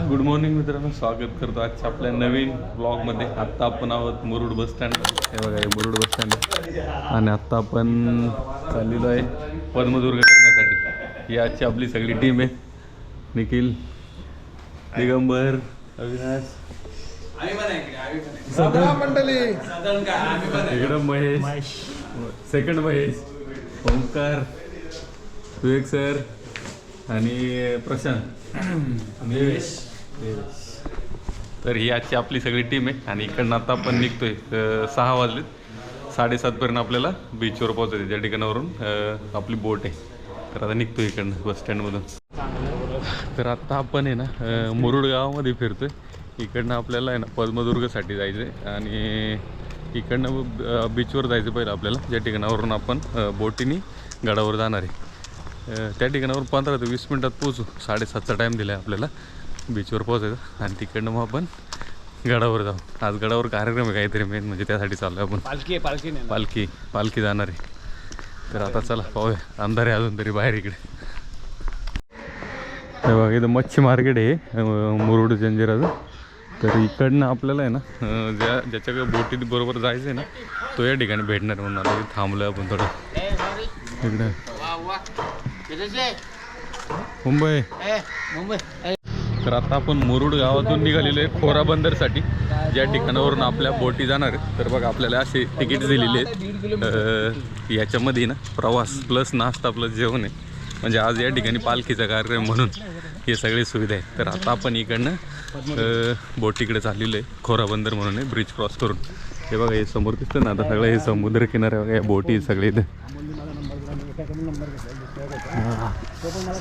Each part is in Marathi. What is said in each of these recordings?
गुड मॉर्निंग मित्रांनो, स्वागत करतो आजच्या आपल्या नवीन ब्लॉगमध्ये. आत्ता आपण आहोत मुरुड बस स्टँड. हे बघा, हे मुरुड बस स्टँड आहे आणि आत्ता आपण चाललेलो आहे पद्मदुर्ग करण्यासाठी. ही आजची आपली सगळी टीम आहे. निखिल, दिगंबर, अविनाश, इकडं महेश, सेकंड महेश, ओंकार, विवेक सर आणि प्रशांत, देवेश. तर ही आजची आपली सगळी टीम आहे आणि इकडनं आता आपण निघतोय. 6 वाजलेत. 7:30पर्यंत आपल्याला बीचवर पोहोचायचं. ज्या ठिकाणावरून आपली बोट आहे. तर आता निघतोय इकडनं बस स्टँडमधून. तर आत्ता आपण आहे ना मुरुड गावामध्ये फिरतोय. इकडनं आपल्याला आहे ना पद्मदुर्गसाठी जायचं आहे आणि इकडनं बीचवर जायचं पहिलं आपल्याला, ज्या ठिकाणावरून आपण बोटीने गडावर जाणार आहे. त्या ठिकाणावर 15 ते 20 मिनटात पोहोचू. 7:30चा टाईम दिला आहे आपल्याला बीचवर पोहोचायचं आणि तिकडनं मग आपण गडावर जाऊ. आज गडावर कार्यक्रम आहे काहीतरी मेन, म्हणजे त्यासाठी चाललो आहे आपण. पालखी जाणार आहे. तर आता चला पाहूया. अंधार आहे अजून तरी बाहेर इकडे. हे बघा, इथं मच्छी मार्केट आहे मुरुड जंजिराचं. तर इकडनं आपल्याला आहे ना ज्याच्याकडे बोटीत बरोबर जायचं आहे ना, तो या ठिकाणी भेटणार म्हणून आता थांबलो आहे आपण थोडं इकडे. मुंबई. तर आता आपण मुरुड गावातून निघालेलो आहे खोरा बंदरसाठी, ज्या ठिकाणावरून आपल्या बोटी जाणार आहेत. तर बघा, आपल्याला असे तिकीट दिलेले आहेत. याच्यामध्ये ना प्रवास प्लस नाश्ता प्लस जेवण आहे. म्हणजे आज या ठिकाणी पालखीचा कार्यक्रम म्हणून हे सगळी सुविधा आहे. तर आता आपण इकडनं बोटीकडे चाललेलो आहे. खोरा बंदर म्हणून आहे, ब्रिज क्रॉस करून. हे बघा, हे समोर दिसतं ना आता सगळं हे समुद्र किनारे बघा, या बोटी सगळे इथे.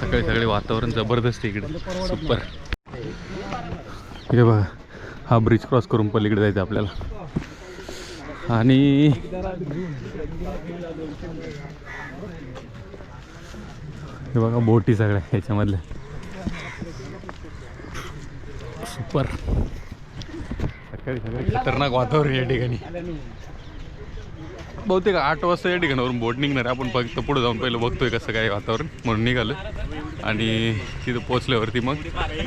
सगळे वातावरण जबरदस्त इकडे, सुपर. हे बघा, हा ब्रिज क्रॉस करून पलीकडे जायचं आपल्याला. आणि हे बघा बोटी सगळ्या ह्याच्यामधल्या, सुपर. सगळे खतरनाक वातावरण या ठिकाणी. बहुतेक 8 वाजता या ठिकाणावरून बोट निघणार आहे. आपण फक्त पुढे जाऊन पहिलं बघतोय कसं काय वातावरण म्हणून निघालं. आणि तिथं पोचल्यावरती मग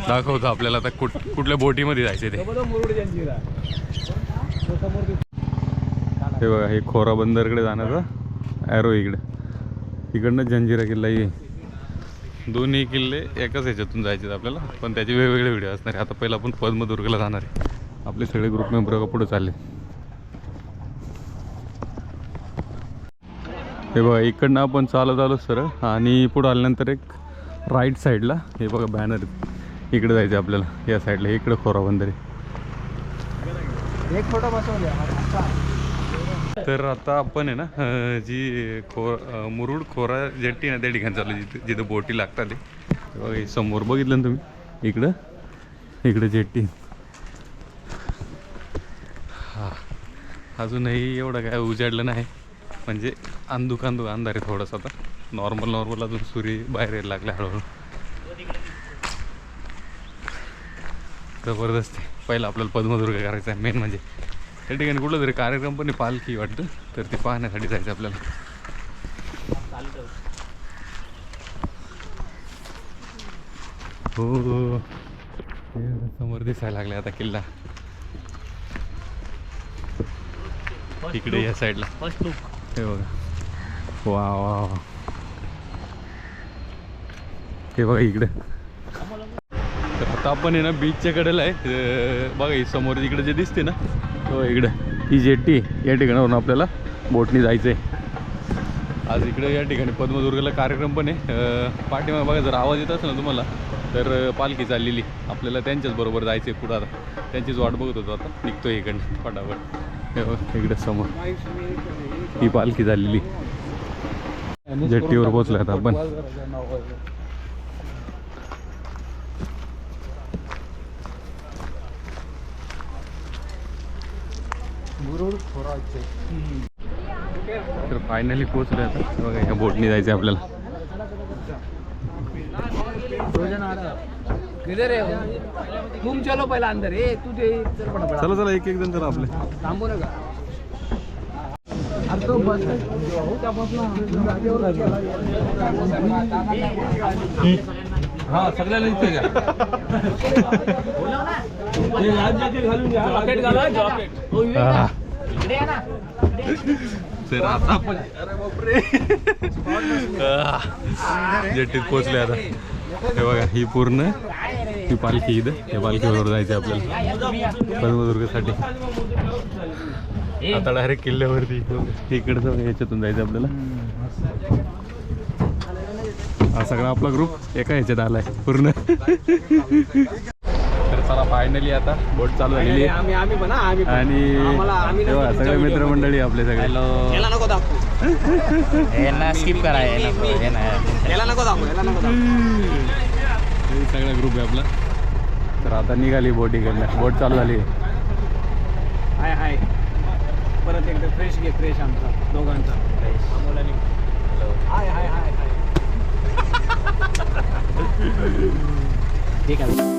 दाखवतो आपल्याला आता कुठल्या बोटीमध्ये जायचं ते. हे बघा, हे खोरा बंदरकडे जाण्याचा ॲरो इकडे. इकडनं जंजिरा किल्ला आहे. दोन्ही किल्ले एकाच ह्याच्यातून जायचे आपल्याला, पण त्याचे वेगवेगळे व्हिडिओ असणार आहे. आता पहिलं आपण पद्मदुर्गला जाणार आहे. आपले सगळे ग्रुप मेंबर पुढे चालले. हे बघा, इकडनं आपण चालत आलो सरळ आणि पुढं आल्यानंतर एक राईट साईडला हे बघा बॅनर, इकडे जायचं आपल्याला. या साईडला इकडे खोरा बंदर आहे. तर आता आपण आहे ना जी मुरुड खोरा जेट्टी ना त्या ठिकाणी चालू, जिथं बोटी लागतात. हे बघा, समोर बघितलं ना तुम्ही, इकडे जेट्टी. हां, अजूनही एवढं काय उजाडलं नाही, म्हणजे अंधुक अंधार आहे थोडंसं. आता नॉर्मल अजून सूर्य बाहेर यायला लागला हळूहळू. जबरदस्त. पहिलं आपल्याला पद्मदुर्ग करायचं आहे मेन. म्हणजे त्या ठिकाणी कुठलं तरी कार्यक्रम पण पालखी वाटतं, तर ते पाहण्यासाठी जायचं आपल्याला. हो, समोर दिसायला लागले आता किल्ला इकडे या साईडला. हे बघा, वा. हे बघा इकडे. तर आता आपण आहे ना बीचच्या कडेला आहे. बघा, ही समोर इकडे जे दिसते ना, हो इकडे ही जेट्टी. या ठिकाणावरून आपल्याला बोटनी जायचं आहे. आज इकडे या ठिकाणी पद्मदुर्गला कार्यक्रम पण आहे. पाठीमागे बघा, जर आवाज येत असेल ना तुम्हाला, तर पालखी चाललेली. आपल्याला त्यांच्याच बरोबर जायचं आहे पुढं. आता त्यांचीच वाट बघत होतो. आता निघतोय इकडनं फटाफट. हे बघा इकडे समोर ही पालखी झालेली. जेट्टीवर पोहोचलो आता आपण. तर फायनली पोहोचलो आता. बघा, ह्या बोटनी जायचं आपल्याला. चलो पहिला अंदर चला एक जण करा आपले. थांबू नका. हा सगळ्याला इथे घ्या. हा. तर आता आपण अरे बापरे जेटीत पोचले आता. हे बघा ही पूर्ण ही पालखी इथं त्या पालखीबरोबर जायचं आपल्याला पद्मदुर्गसाठी. आता डायरेक्ट किल्ल्यावरती इकडचं ह्याच्यातून जायचं आपल्याला. हा सगळा आपला ग्रुप एका ह्याच्यात आलाय पूर्ण. तर चला फायनली आता बोट चालू झालेली आहे आणि तेव्हा सगळे मित्रमंडळी आपले सगळे. स्किप करा सगळा ग्रुप आहे आपला. तर आता निघाली बोट इकडनं. बोट चालू झाली. हाय हाय परत एकदा फ्रेश घे. फ्रेश आमचा दोघांचा हाय हाय हाय हाय. ठीक आहे.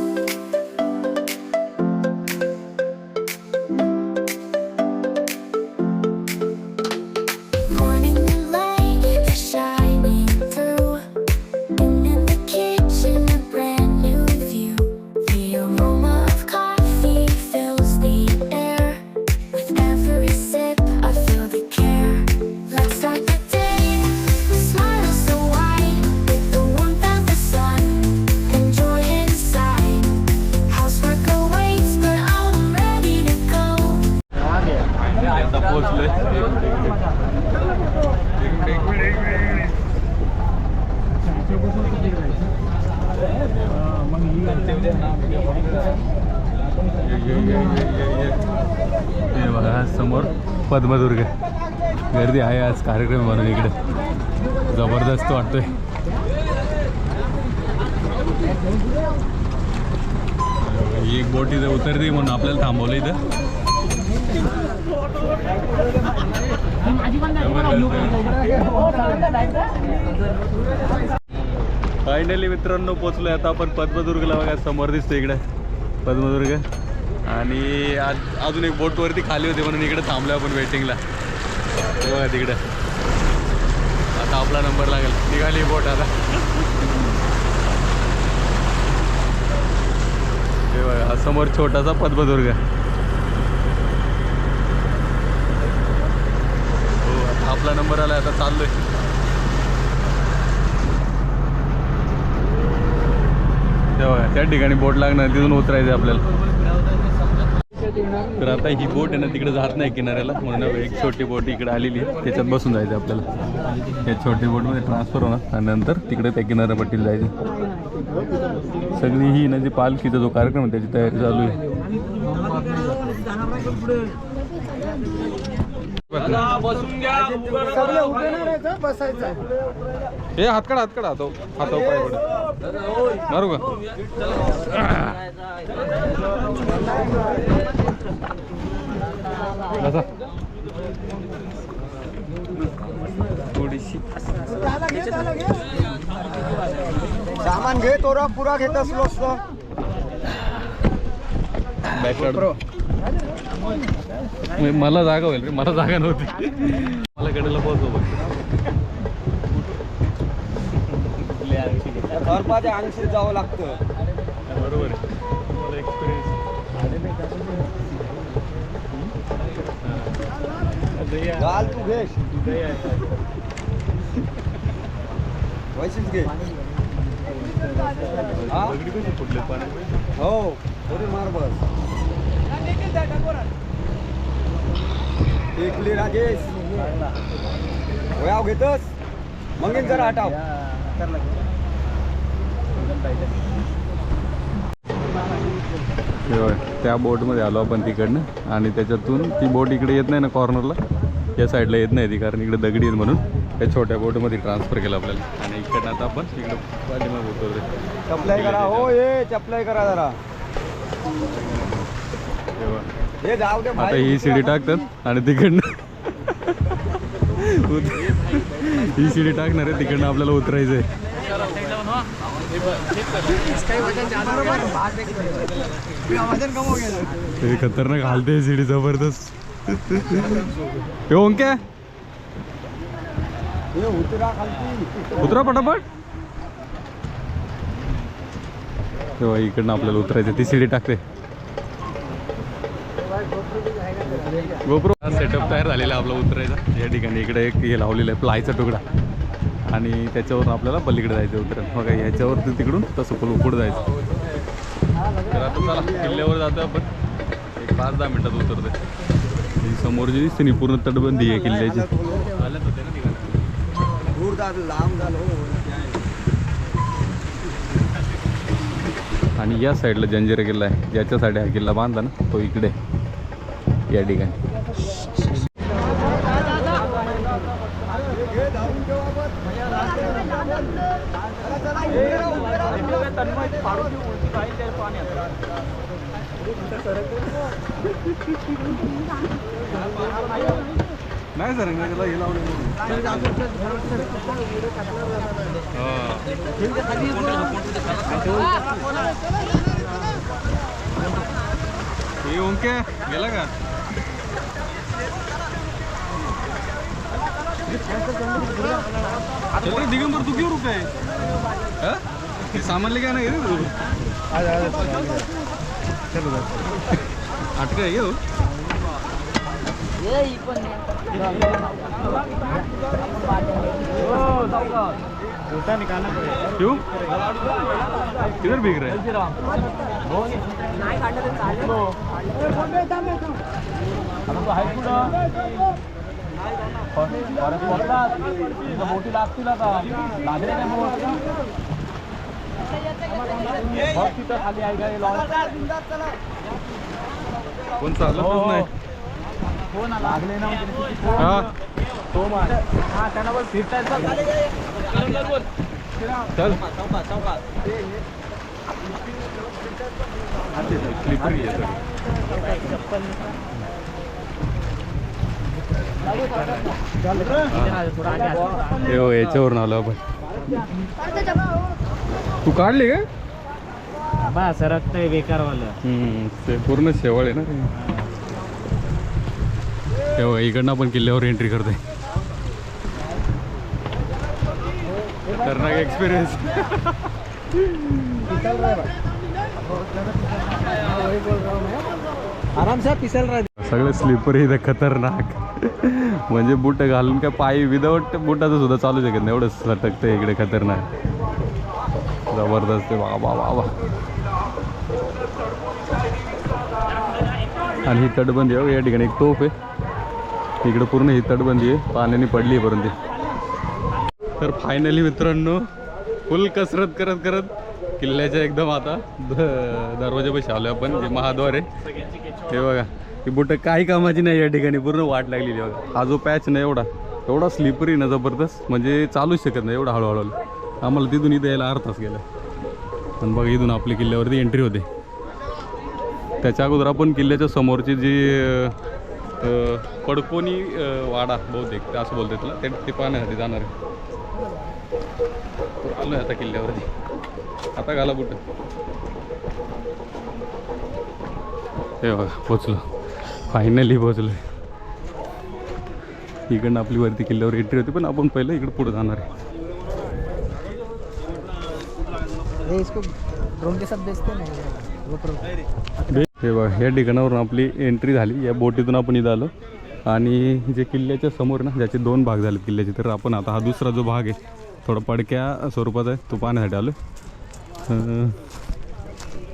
हे बघा समोर पद्मदुर्ग. गर्दी आहे आज कार्यक्रम म्हणून इकडे. जबरदस्त वाटतोय. ही एक बोट इथं उतरते म्हणून आपल्याला थांबवलं इथं. फायनली मित्रांनो पोचलोय आता आपण पद्मदुर्गला. बघा समोर दिसतो इकडे पद्मदुर्ग. आणि आज अजून एक बोटवरती खाली होते म्हणून इकडे थांबलो आपण वेटिंगला. बघा तिकडे आता आपला नंबर लागेल. निघाली बोट आता. हे बघा समोर छोटासा पद्मदुर्ग. हो आता आपला नंबर आला. आता चाललोय. त्या ठिकाणी बोट लागणार. तिथून उतरायचं आपल्याला. तर आता ही बोट आहे ना तिकडे जात नाही किनाऱ्याला म्हणून एक छोटी बोट इकडे आलेली आहे. त्याच्यात बसून जायचं आपल्याला. त्या छोटी बोटमध्ये ट्रान्सफर होणार आणि नंतर तिकडे त्या किनाऱ्यापट्टीला जायचं. सगळी ही ना जी पालखीचा जो कार्यक्रम आहे त्याची तयारी चालू आहे. हे हातकडा हातकडा हातो हातो पाय पडत मारू का. थोडीशी सामान घे. तोरा पुरा घेत असलो असतो. मला जागा होईल रे. मला जागा नव्हती. मला कडेला पोहोचव बघ. माझ्या अंगशीत जावं लागतं. बरोबर आहे. मला एक्सपिरियन्स. घाल तू घे. पैसेच घे. हो थोडी मार बस. टेकली राजेश. वयाव घेतस मग जरा हटाव. त्या बोटमध्ये आलो आपण तिकडनं. आणि त्याच्यातून ती बोट इकडे येत नाही ना कॉर्नरला. या साईडला येत नाही ती कारण इकडे दगडी आहेत म्हणून त्या छोट्या बोटमध्ये ट्रान्सफर केलं आपल्याला. आणि इकडनं आता आपण इकडं पाठीमागे उतरतोय. चपलाई करा. हो ये चपलाई करा जरा. हे जाऊ दे. आता ही शिडी टाकतात आणि तिकडनं ही शिडी टाकणार आहे. तिकडनं आपल्याला उतरायचं आहे. खतरनाक हालते शिडी जबरदस्त. येऊन क्या उतरा पटापट. तेव्हा इकडनं आपल्याला उतरायचं ती शिडी टाकते. गोप्रो सेटअप तयार झालेला आहे आपला उतरायचा. या ठिकाणी इकडे एक हे लावलेलं आहे प्लायचा तुकडा आणि त्याच्यावरून आपल्याला पलीकडे जायचं उतरायला. बघा याच्यावरती तिकडून तसं पुढं जायचं. तर आता चला किल्ल्यावर जातो आपण. एक 5-10 मिनटात उतरते. ही समोर जी दिसते पूर्ण तटबंदी आहे किल्ल्याची. आणि या साईडला जंजिरा किल्ला आहे. ज्याच्यासाठी हा किल्ला बांधला ना तो इकडे या ठिकाणी. नाही सर त्याला हे लावलं हे ओंके गेला का. चल रे दिगंबर तू क्यों रुका है. हे सामान लेके आना तू अटका है हो. जूता निकालना पड़ेगा. क्यों किधर भीग रहे हैं. मोठी लागतील आता लागले तिथं खाली आहे का. कोण चालतच नाही. हो ना लागले ना हा तो हा त्यांना पण फिरतायचं. चल स्लिपरी आहे सर. याच्यावरून आलो आपण. तू काढले का बा सरकतंय बेकारवालं. ते पूर्ण शेवळ आहे ना. तेव्हा इकडनं आपण किल्ल्यावर एंट्री करतोय. खतरनाक एक्सपिरियन्स. आराम से फिसल रहा. सगळे स्लीपर इथं खतरनाक. म्हणजे बूट घालून काय पाय विदाऊट बुटाचं सुद्धा चालू शकत नाही एवढं सटकतं इकडे. खतरनाक जबरदस्त आहे बाबा बाबा. आणि ही तटबंदी आहे या ठिकाणी. एक तोफ आहे इकडे. पूर्ण ही तटबंदी आहे पाण्याने पडली आहे पर्यंत. तर फायनली मित्रांनो फुल कसरत करत करत किल्ल्याच्या एकदम आता दरवाजापाशी आलो आपण. जे महाद्वार आहे हे बघा. ही बुटं काही कामाची नाही या ठिकाणी. पूर्ण वाट लागलेली बघा. हा जो पॅच नाही एवढा स्लिपरी ना जबरदस्त. म्हणजे चालूच शकत नाही एवढा हळूहळू. आम्हाला तिथून इथं यायला अर्धा तास गेला. आणि बघा इथून आपली किल्ल्यावरती एंट्री होते. त्याच्या अगोदर आपण किल्ल्याच्या समोरची जी पडकोनी वाडा बहुतेक असं बोलते तुला ते पाहण्यासाठी जाणार आहे. तर आलो आहे आता किल्ल्यावरती. आता घाला बुट. हे बघा पोचलो. फायनली पोचलो. इकडनं आपली वरती किल्ल्यावर एंट्री होती पण आपण पहिलं इकडं पुढे जाणार आहे. इसको ड्रोन के साथ बेचते नाही. हे बघा या ठिकाणावरून आपली एंट्री झाली. या बोटीतून आपण इथं आलो. आणि जे किल्ल्याच्या समोर ना ज्याचे 2 भाग झाले किल्ल्याचे. तर आपण आता हा दुसरा जो भाग आहे थोडा पडक्या स्वरूपाचा आहे तो पाहण्यासाठी आलो.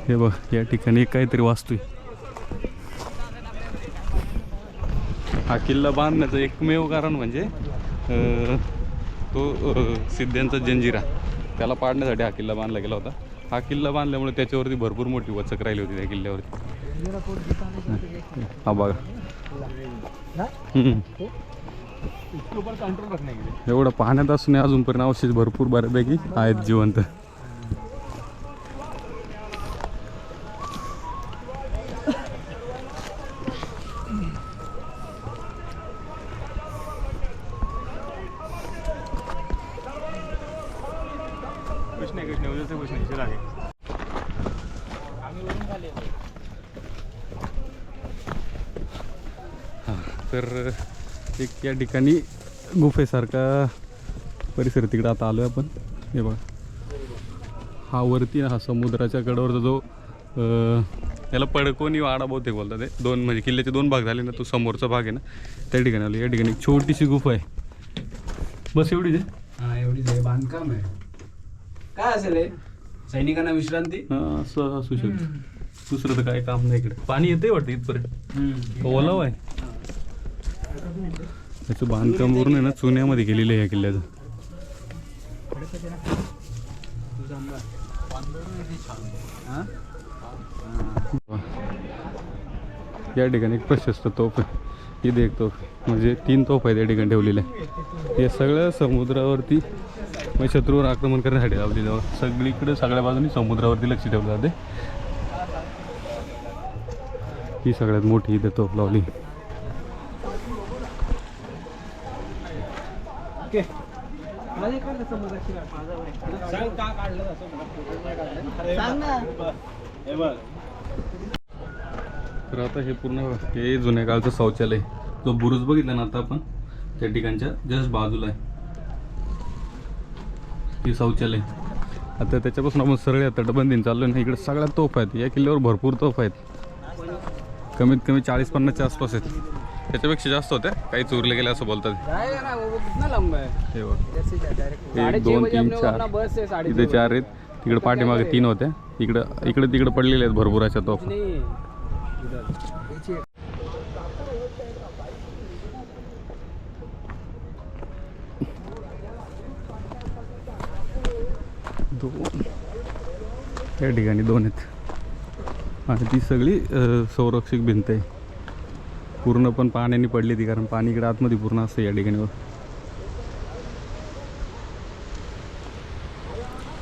हे बघ या ठिकाणी काहीतरी वास्तू आहे. हा किल्ला बांधण्याचं एकमेव कारण म्हणजे तो सिद्ध्यांचा जंजिरा त्याला पाडण्यासाठी हा किल्ला बांधला गेला होता. हा किल्ला बांधल्यामुळे त्याच्यावरती भरपूर मोठी वचक राहिली होती त्या किल्ल्यावरती. हा बघा एवढं पाण्यात असून अजूनपर्यंत अवशेष भरपूर बऱ्यापैकी आहेत जिवंत. कृष्ण उधर से कुछ नहीं चला है. तर एक या ठिकाणी गुफेसारखा परिसर तिकडं आता आलो आहे आपण. हे बघा हा वरती हा समुद्राच्या कडेवरचा जो याला पडकोनी वाडा बहुतेक बोलतात ते दोन म्हणजे किल्ल्याचे दोन भाग झाले ना तो समोरचा भाग आहे ना त्या ठिकाणी आलो. या ठिकाणी एक छोटीशी गुफा आहे बस एवढीच आहे. हा एवढीच आहे बांधकाम आहे. काय असेल हे सैनिकांना विश्रांती. हां असं असू शकतं. दुसरं तर काय काम नाही इकडे. पाणी येते वाटतं इथपर्यंत ओलाव आहे. त्याचं बांधकाम वरून आहे ना चुन्यामध्ये केलेलं आहे या किल्ल्याचं. या ठिकाणी एक प्रशस्त तोफ आहे. इथे एक तोफ म्हणजे 3 तोफ आहेत या ठिकाणी ठेवलेल्या. हे सगळं समुद्रावरती म्हणजे शत्रूवर आक्रमण करण्यासाठी लावलेलं. सगळीकडे सगळ्या बाजूनी समुद्रावरती लक्ष ठेवलं जाते. ही सगळ्यात मोठी इथे तोफ लावली. तर आता हे पूर्ण हे जुन्या काळचं शौचालय जो बुरुज बघितला ना आता आपण त्या ठिकाणच्या जस्ट बाजूला आहे हे शौचालय. आता त्याच्यापासून आपण सरळ तटबंदीने चाललो ना इकडे सगळ्या तोफ आहेत. या किल्ल्यावर भरपूर तोफ आहेत. कमीत कमी 40-50च्या आसपास आहेत. त्याच्यापेक्षा जास्त होत्या काही चोरले गेले असं बोलतात. हे बघ 1 2 3 4 इथे 4 आहेत. तिकडे पाठीमागे 3 होत्या. इकडे तिकडे पडलेले आहेत भरपूर अशा तोफ. त्या ठिकाणी 2 आहेत आणि ती सगळी संरक्षक भिंत आहे. पूर्ण पण पाण्याने पडली ती कारण पाणी इकडे आतमध्ये पूर्ण असतं या ठिकाणी.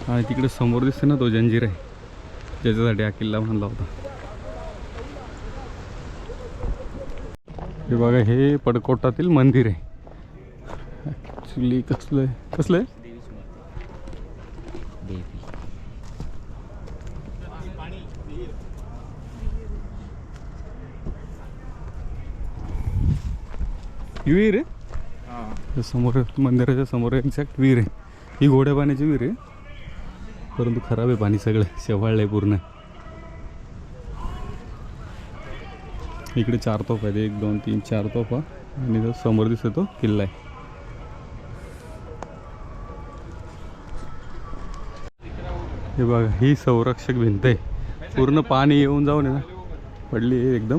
आणि तिकडे समोर दिसते ना तो जंजीर आहे ज्याच्यासाठी हा किल्ला बांधला होता. हे बघा हे पडकोटातील मंदिर आहे. ॲक्च्युली कसलं आहे विहीर आहे समोर मंदिराच्या समोर एक्झॅक्ट विहीर आहे. ही घोड्या पाण्याची विहीर आहे परंतु खराब आहे पाणी सगळं शेवाळलं आहे पूर्ण. इकडे 4 तोफ आहेत 1 2 3 4 तोफा आणि तो समोर दिसतो तो किल्ला आहे. हे बघा ही संरक्षक भिंत आहे. पूर्ण पाणी येऊन जाऊन आहे ना पडली आहे एकदम.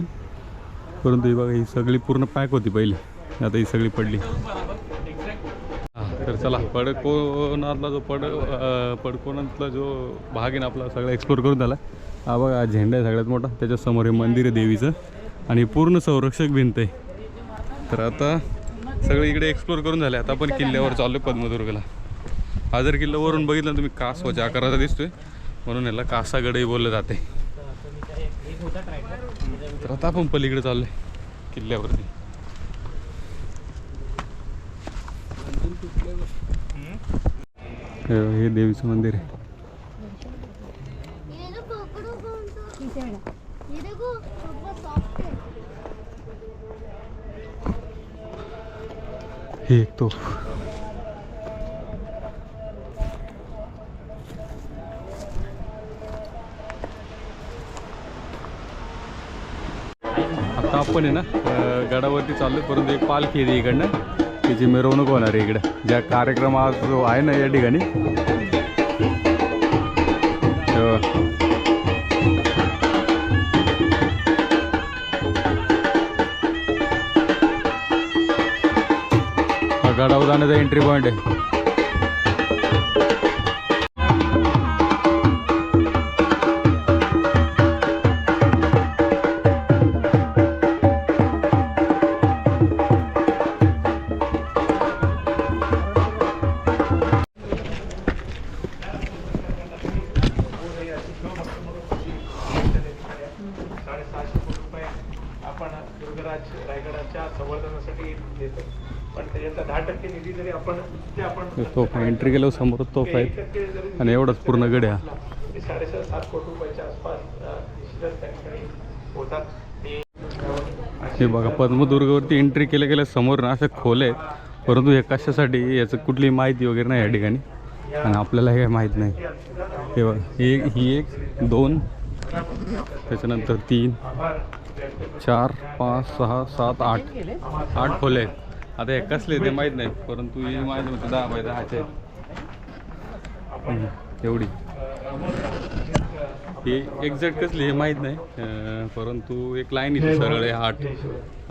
परंतु ही बघा ही सगळी पूर्ण पॅक होती पहिली आता ही सगळी पडली. तर चला पडकोनातला जो पडकोनातला जो भाग आहे ना आपला सगळा एक्सप्लोर करून झाला. हा बघा हा झेंडा आहे सगळ्यात मोठा. त्याच्यासमोर हे मंदिर आहे देवीचं आणि पूर्ण संरक्षक भिंत आहे. तर आता सगळं इकडे एक्सप्लोर करून झालं. आता आपण किल्ल्यावर चाललो आहे पद्मदुर्गला. हा जर किल्ला वरून बघितला तुम्ही कासवाच्या आकाराचा दिसतोय म्हणून याला कासागडही बोललं जाते. तर आता आपण पलीकडे चाललो आहे किल्ल्यावरती. हे देवीचं मंदिर आहे. हे एक तोफ आता आपण आहे ना गडावरती चाललो परंतु एक पालखी आहे इकडनं तिची मिरवणूक होणार आहे इकडं ज्या कार्यक्रम आज जो आहे ना या ठिकाणी. हा गडावर जाण्याचा एंट्री पॉईंट आहे. तोफ एंट्री केल्यावर समोर तोफ आहेत आणि एवढाच पूर्ण गड आहे. 7.5 कोटी रुपयाच्या आसपास होतात. हे बघा पद्मदुर्गवरती एंट्री केल्या समोर ना अशा खोल्या आहेत परंतु हे कशासाठी याचं कुठली माहिती वगैरे नाही या ठिकाणी. आणि आपल्याला हे काही माहीत नाही. हे बघ ही एक 2 त्याच्यानंतर 3 4 5 6 7 8 खोले आहेत. आता हे कसले ते माहीत नाही, परंतु हे माहीत होतं 10 बाय 10चे एवढी. हे एक्झॅक्ट कसली हे माहीत नाही, परंतु एक लाईन इथे सरळ आहे 8.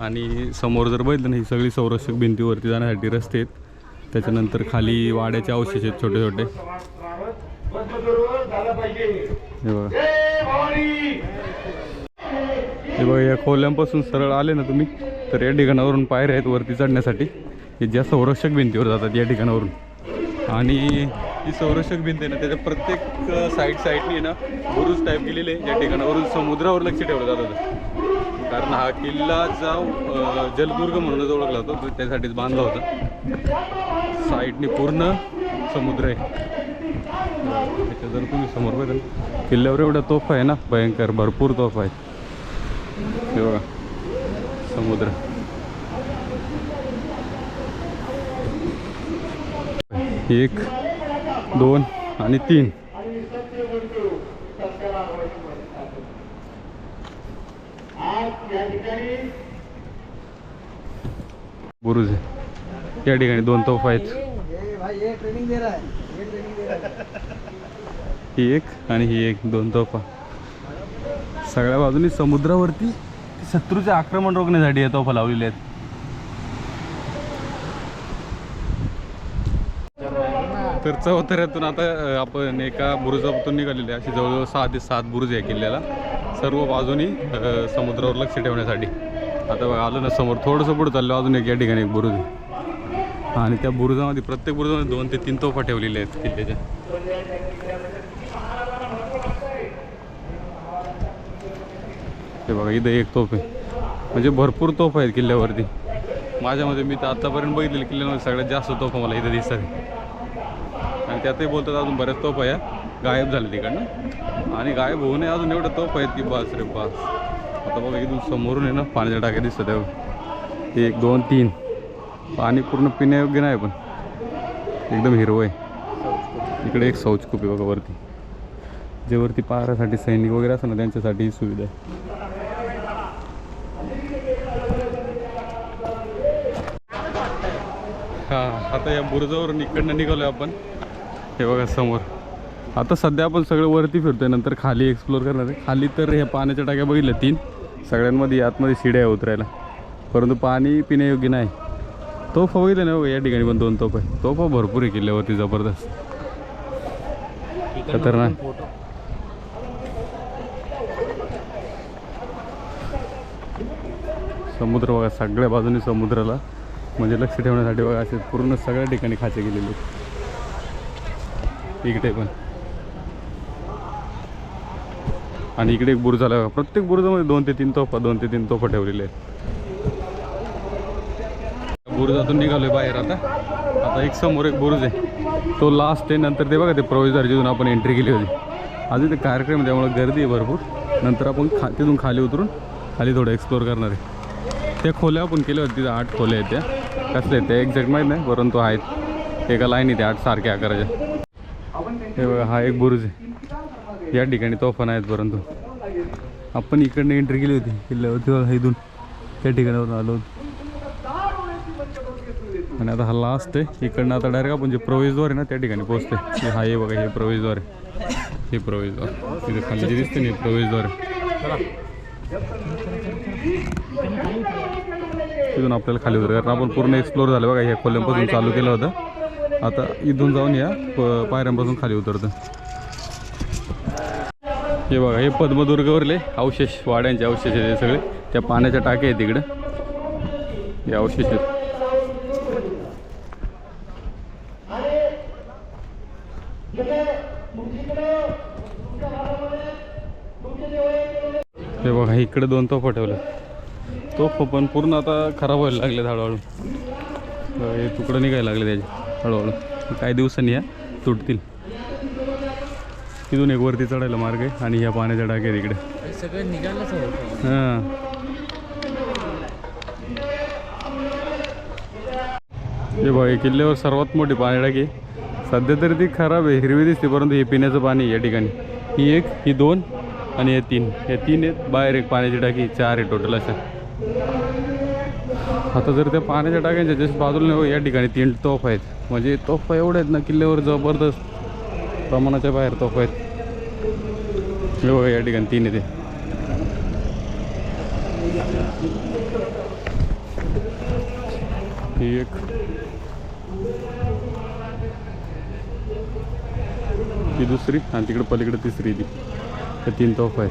आणि समोर जर बघितलं ना, ही सगळी संरक्षक भिंतीवरती जाण्यासाठी रस्ते आहेत. त्याच्यानंतर खाली वाड्याचे अवशेष आहेत छोटे छोटे. हे बघा या खोल्यांपासून सरळ आले ना तुम्ही तर या ठिकाणावरून पायऱ्या आहेत वरती चढण्यासाठी, हे ज्या संरक्षक भिंतीवर जातात या ठिकाणावरून. आणि ही संरक्षक भिंत आहे ना, त्याच्या प्रत्येक साईडनी ना बुरुज टाईप केलेले आहे. या ठिकाणावरून समुद्रावर लक्ष ठेवलं जातं, कारण हा किल्लाचा जलदुर्ग म्हणूनच ओळखला जातो, त्यासाठीच बांधला होता. साईडनी पूर्ण समुद्र आहे. त्याच्या जर तुम्ही समोर बघाल किल्ल्यावर एवढ्या तोफा आहे ना, भयंकर भरपूर तोफा आहेत. हे बघा समुद्र. 1 2 आणि 3. बुरुज आहे या ठिकाणी 2 तोफा आहेत. ही एक आणि ही एक 2 तोफा. सगळ्या बाजूनी समुद्रावरती शत्रूचे आक्रमण रोखण्यासाठी या तोफा लावलेले आहेत. तर चौथऱ्यातून आता आपण एका बुरुजातून निघालेले, अशी जवळजवळ 6 ते 7 बुरुज आहे किल्ल्याला, सर्व बाजूनी समुद्रावर लक्ष ठेवण्यासाठी. आता बघा आलं ना समोर थोडंसं पुढं चाललं, अजून एक या ठिकाणी एक बुरुज आहे. आणि त्या बुरुजामध्ये प्रत्येक बुरुजामध्ये 2 ते 3 तोफा ठेवलेल्या आहेत किल्ल्याच्या. हे बघा इथं एक तोफ आहे, म्हणजे भरपूर तोफा आहेत किल्ल्यावरती. माझ्यामध्ये मी तर आत्तापर्यंत बघितलेल्या किल्ल्यामध्ये सगळ्यात जास्त तोफा मला इथं दिसतात. आणि त्यातही बोलतात अजून बऱ्याच तोफा या गायब झाल्या तिकडनं, आणि गायब होऊ नये अजून एवढं तोफा आहेत की बास रे बास. आता बघा इथून समोरून आहे ना पाण्याच्या टाक्या दिसतात. 1 2 3. पाणी पूर्ण पिण्यायोग्य नाही पण एकदम हिरवं आहे. इकडे एक शौचकूप आहे बघा वरती, जे वरती पाहण्यासाठी सैनिक वगैरे असं ना त्यांच्यासाठी ही सुविधा आहे. हां आता या बुरुजावरून इकडनं निघालो आपण. हे बघा समोर. आता सध्या आपण सगळं वरती फिरतोय, नंतर खाली एक्सप्लोर करणार आहे. खाली तर ह्या पाण्याच्या टाक्या बघितल्या 3, सगळ्यांमध्ये आतमध्ये शिड्या आहे उतरायला, परंतु पाणी पिण्यायोग्य नाही. तोफा बघितलं ना या ठिकाणी पण 2 तोफा आहे. तोफा भरपूर आहे किल्ल्यावरती, जबरदस्त खतरनाक. समुद्र बघा सगळ्या बाजूने समुद्राला म्हणजे लक्ष ठेवण्यासाठी बघा असे पूर्ण सगळ्या ठिकाणी खाचे गेलेले आहेत. इकडे पण, आणि इकडे एक बुरुज आला बघा. प्रत्येक बुरुजामध्ये 2 ते 3 तोफा 2 ते 3 तोफा ठेवलेले आहेत. बुरुजातून निघालोय बाहेर. आता एक समोर एक बुरुज आहे, तो लास्ट आहे. नंतर ते बघा ते प्रवेशद्वार जिथून आपण एंट्री केली होती. आधी ते कार्यक्रम त्यामुळे गर्दी आहे भरपूर. नंतर आपण तिथून खाली उतरून खाली थोडं एक्सप्लोर करणार आहे. त्या खोल्या आपण केल्या होत्या, तिथं 8 खोल्या आहेत. त्या कसल्या आहेत त्या एक्झॅक्ट माहीत नाही, परंतु आहेत एका लाईन आहे 8 सारख्या आकाराच्या. हे बघा हा एक बुरुज आहे. या ठिकाणी तोफा नाहीत, परंतु आपण इकडनं एंट्री केली होती किल्ल्यावरती. इथून त्या ठिकाणावरून आलो होतो. आणि आता हा लास्ट आहे. इकडनं आता डायरेक्ट आपण जे प्रवेशद्वार आहे ना त्या ठिकाणी पोहोचते. हा हे बघा हे प्रवेशद्वार आहे. हे प्रवेशद्वार तिथे खाली जे दिसते ना प्रवेशद्वार आहे. तिथून आपल्याला खाली उतर, कारण आपण पूर्ण एक्सप्लोर झालं बघा. ह्या खोल्यांपासून चालू केलं होतं, आता इथून जाऊन या पायऱ्यांपासून खाली उतरतं. हे बघा हे पद्मदुर्गवरले अवशेष, वाड्यांचे अवशेष आहेत सगळे. त्या पाण्याच्या टाक्या आहेत तिकडं, हे अवशेष आहेत. हे बघा इकडे 2 तोफा ठेवल्या. तोफा पण पूर्ण आता खराब व्हायला लागले हळूहळू. हे तुकडं निघायला लागले त्याचे हळूहळू. काही दिवसांनी या तुटतील. तिथून एक वरती चढायला मार्ग आहे, आणि ह्या पाण्याच्या टाक्या तिकडे सगळं निघायलाच हवं. हां हे बघा किल्ल्यावर सर्वात मोठी पाणी टाकी सध्या तरी ती खराब आहे, हिरवी दिसते, परंतु हे पिण्याचं पाणी या ठिकाणी. ही एक, ही 2 आणि हे 3. हे 3 आहेत. बाहेर एक पाण्याची टाकी, 4 आहे टोटल असं. आता जर त्या पाण्याच्या टाक्यांच्या जस्ट बाजूला या ठिकाणी 3 तोफ आहेत. म्हणजे तोफा एवढे आहेत ना किल्ल्यावर, जबरदस्त प्रमाणाच्या बाहेर तोफ आहेत. हे बघा या ठिकाणी 3 आहे ते. ही एक, ही दुसरी आणि तिकडे पलीकडे तिसरी. ती त्या 3 तोफ आहेत.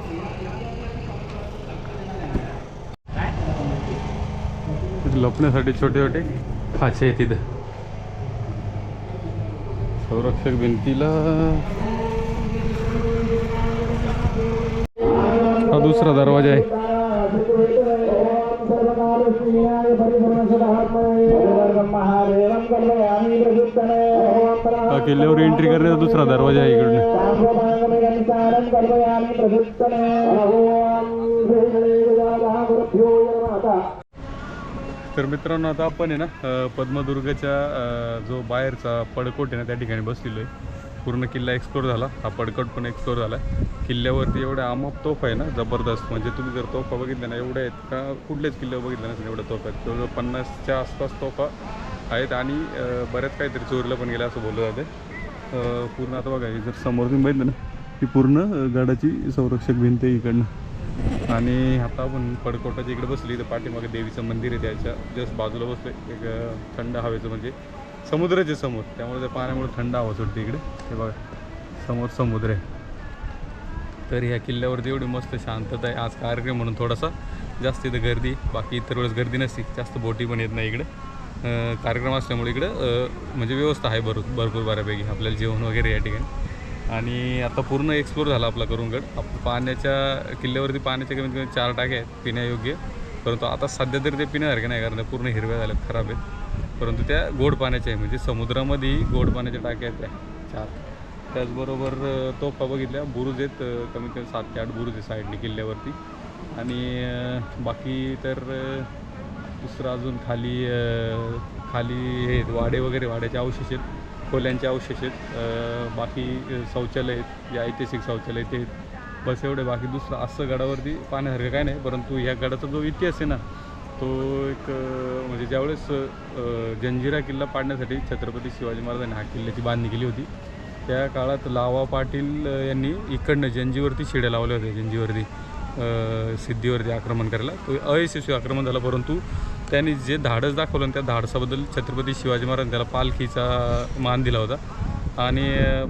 लपण्यासाठी छोटे छोटे खाचे आहेत तिथं. संरक्षक भिंतीला हा दुसरा दरवाजा आहे. किल्ल्यावर एंट्री करण्याचा दुसरा दरवाजा आहे इकडनं. तर मित्रांनो आता आपण आहे ना पद्मदुर्गच्या जो बाहेरचा पडकोट आहे ना त्या ठिकाणी बसलेलो आहे. पूर्ण किल्ला एक्सप्लोर झाला, हा पडकोट पण एक्सप्लोर झाला. किल्ल्यावरती एवढ्या अमाप तोफ आहे ना जबरदस्त. म्हणजे तुम्ही जर तोफा बघितल्या ना एवढ्या आहेत का कुठल्याच किल्ल्यावर बघितल्या नसेल एवढ्या तोफा आहेत. जवळजवळ 50च्या आसपास तोफा आहेत आणि बऱ्याच काहीतरी चोरीला पण गेल्या असं बोललं जाते. पूर्ण आता बघा जर समोर तुम्ही बघितलं ना ही पूर्ण गडाची संरक्षक भिंत आहे इकडनं. आणि आता आपण पडकोटाच्या इकडे बसली तर पाठीमागे देवीचं मंदिर आहे, त्याच्या जस्ट बाजूला बसलं. एक थंड हवेचं म्हणजे समुद्राच्या समोर, त्यामुळे त्या पाण्यामुळे थंड हवा सुटते इकडे. हे बघा समोर समुद्र आहे. तर ह्या किल्ल्यावरती एवढी मस्त शांतता आहे. आज कार्यक्रम म्हणून थोडासा जास्त इथं गर्दी, बाकी इतर वेळेस गर्दी नसते, जास्त बोटी पण येत नाही इकडे. कार्यक्रम असल्यामुळे इकडं म्हणजे व्यवस्था आहे भरपूर बऱ्यापैकी आपल्याला जेवण वगैरे या ठिकाणी. आणि आता पूर्ण एक्सप्लोर झाला आपला करुंगड. पाण्याच्या किल्ल्यावरती पाण्याच्या कमीत कमी 4 टाक्या आहेत पिण्यायोग्य, परंतु आता सध्या तरी ते पिण्यासारखे नाही, कारण पूर्ण हिरव्या झाल्यात, खराब आहेत. परंतु त्या गोड पाण्याच्या आहे, म्हणजे समुद्रामध्ये गोड पाण्याच्या टाक्या आहेत त्या 4. त्याचबरोबर तोफा बघितल्या, बुरुज आहेत कमीत कमी 7 ते 8 बुरुज आहे साईडने किल्ल्यावरती. आणि बाकी तर दुसरं अजून खाली हे वाडे वगैरे, वाड्याचे अवशेष आहेत, खोल्यांचे अवशेष आहेत. बाकी शौचालय आहेत, या ऐतिहासिक शौचालय ते आहेत, बस एवढे. बाकी दुसरं असं गडावरती पाहण्यासारखं काय नाही. परंतु ह्या गडाचा जो इतिहास आहे ना तो एक म्हणजे ज्यावेळेस जंजिरा किल्ला पाडण्यासाठी छत्रपती शिवाजी महाराजांनी हा किल्ल्याची बांधणी केली होती, त्या काळात लावा पाटील यांनी इकडनं जंजीवरती शिड्या लावल्या होत्या, जंजीवरती सिद्धीवरती आक्रमण करायला. तो अयशस्वी आक्रमण झाला, परंतु त्यांनी जे धाडस दाखवलं त्या धाडसाबद्दल छत्रपती शिवाजी महाराजांनी त्याला पालखीचा मान दिला होता. आणि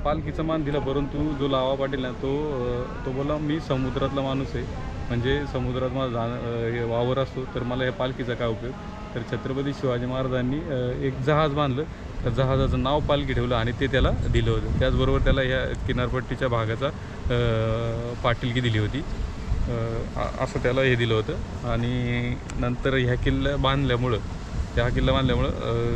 पालखीचा मान दिला, परंतु जो लावा पाटील ना तो बोला मी समुद्रातला माणूस आहे, म्हणजे समुद्रात माझा वावर असतो, तर मला या पालखीचा काय उपयोग. तर छत्रपती शिवाजी महाराजांनी एक जहाज बांधलं, त्या जहाजाचं नाव पालखी ठेवलं आणि ते त्याला दिलं होतं. त्याचबरोबर त्याला ह्या किनारपट्टीच्या भागाचा पाटीलकी दिली होती, असं त्याला हे दिलं होतं. आणि नंतर ह्या किल्ला बांधल्यामुळं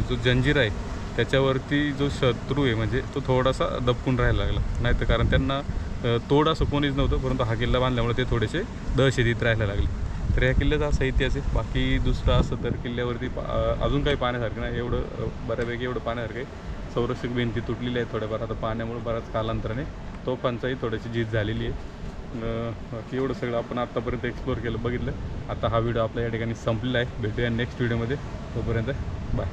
जो जंजीर आहे त्याच्यावरती जो शत्रू आहे म्हणजे तो थोडासा दबकून राहायला लागला. नाही तर कारण त्यांना तोड असं कोणीच नव्हतं, परंतु हा किल्ला बांधल्यामुळे ते थोडेसे दहशतीत राहायला लागले. तर ह्या किल्ल्याचा असा इतिहास आहे. बाकी दुसरं असं तर किल्ल्यावरती अजून काही पाहण्यासारखं नाही, एवढं बऱ्यापैकी एवढं पाहण्यासारखं आहे. संरक्षक भिंती तुटलेली आहे थोड्याफार आता पाण्यामुळे, बऱ्याच कालांतराने तोफांचाही थोडीशी झीज झालेली आहे. की एवढं सगळं आपण आत्तापर्यंत एक्सप्लोर केलं, बघितलं. आता हा व्हिडिओ आपल्या या ठिकाणी संपलेला आहे. भेटूया नेक्स्ट व्हिडिओमध्ये, तोपर्यंत बाय.